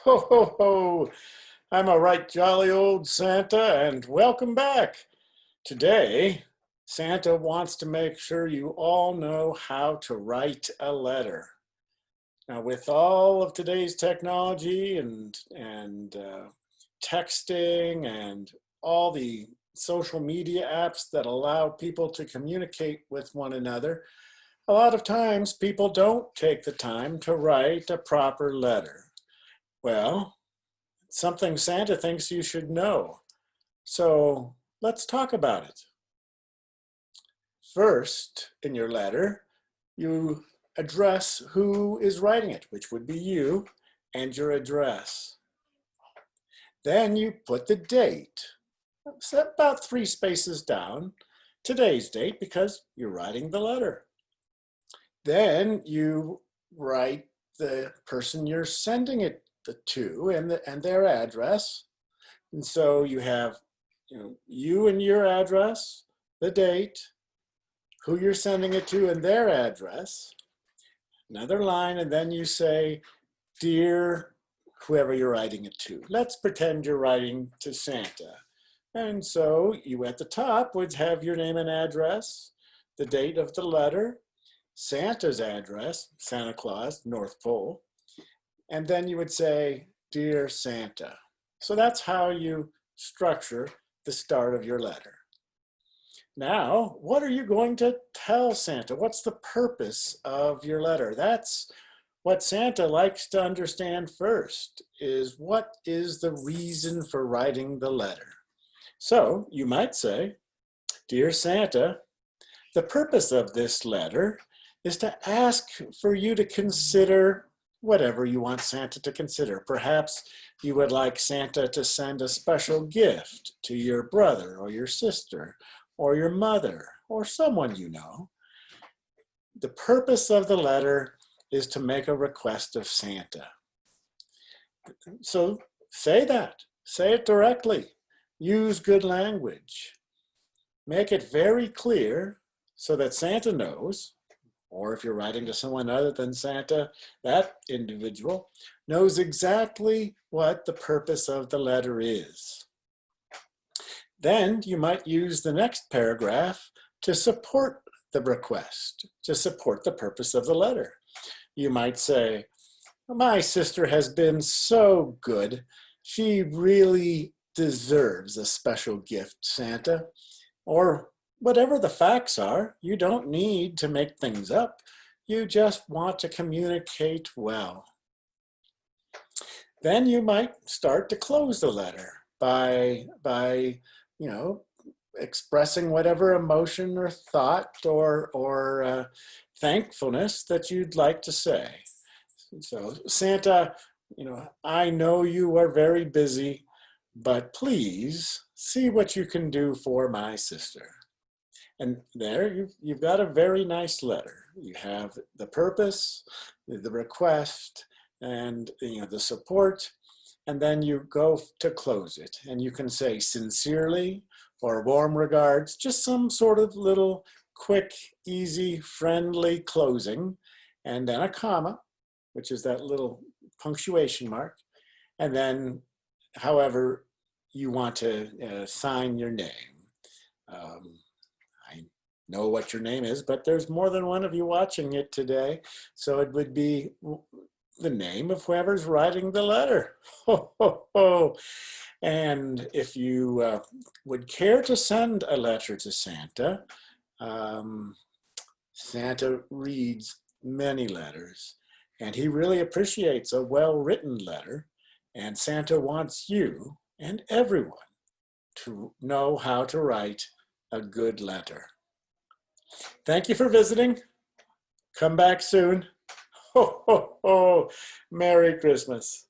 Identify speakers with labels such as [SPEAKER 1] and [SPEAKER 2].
[SPEAKER 1] Ho, ho, ho. I'm a right jolly old Santa, and welcome back. Today, Santa wants to make sure you all know how to write a letter. Now, with all of today's technology and texting and all the social media apps that allow people to communicate with one another, a lot of times people don't take the time to write a proper letter. Well, something Santa thinks you should know. So let's talk about it. First, in your letter, you address who is writing it, which would be you, and your address. Then you put the date, about 3 spaces down, today's date, because you're writing the letter. Then you write the person you're sending it to and their address. And so you have you and your address, the date, who you're sending it to and their address, another line, and then you say, dear whoever you're writing it to. Let's pretend you're writing to Santa. And so you at the top would have your name and address, the date of the letter, Santa's address, Santa Claus, North Pole, and then you would say, dear Santa. So that's how you structure the start of your letter. Now, what are you going to tell Santa? What's the purpose of your letter? That's what Santa likes to understand first, is what is the reason for writing the letter? So you might say, dear Santa, the purpose of this letter is to ask for you to consider whatever you want Santa to consider. Perhaps you would like Santa to send a special gift to your brother or your sister or your mother or someone you know. The purpose of the letter is to make a request of Santa. So say that. Say it directly. Use good language. Make it very clear so that Santa knows, or if you're writing to someone other than Santa, that individual knows exactly what the purpose of the letter is. Then you might use the next paragraph to support the request, to support the purpose of the letter. You might say, my sister has been so good. She really deserves a special gift, Santa. Or whatever the facts are, you don't need to make things up. You just want to communicate well. Then you might start to close the letter by expressing whatever emotion or thought or thankfulness that you'd like to say. So Santa, I know you are very busy, but please see what you can do for my sister. And there you've got a very nice letter. You have the purpose, the request, and the support, and then you go to close it. And you can say sincerely or warm regards, just some sort of little quick, easy, friendly closing, and then a comma, which is that little punctuation mark, and then however you want to sign your name. I know what your name is, but there's more than one of you watching it today, so it would be the name of whoever's writing the letter. Ho, ho, ho. And if you would care to send a letter to Santa, Santa reads many letters, and he really appreciates a well-written letter, and Santa wants you and everyone to know how to write a good letter. Thank you for visiting. Come back soon. Ho, ho, ho. Merry Christmas.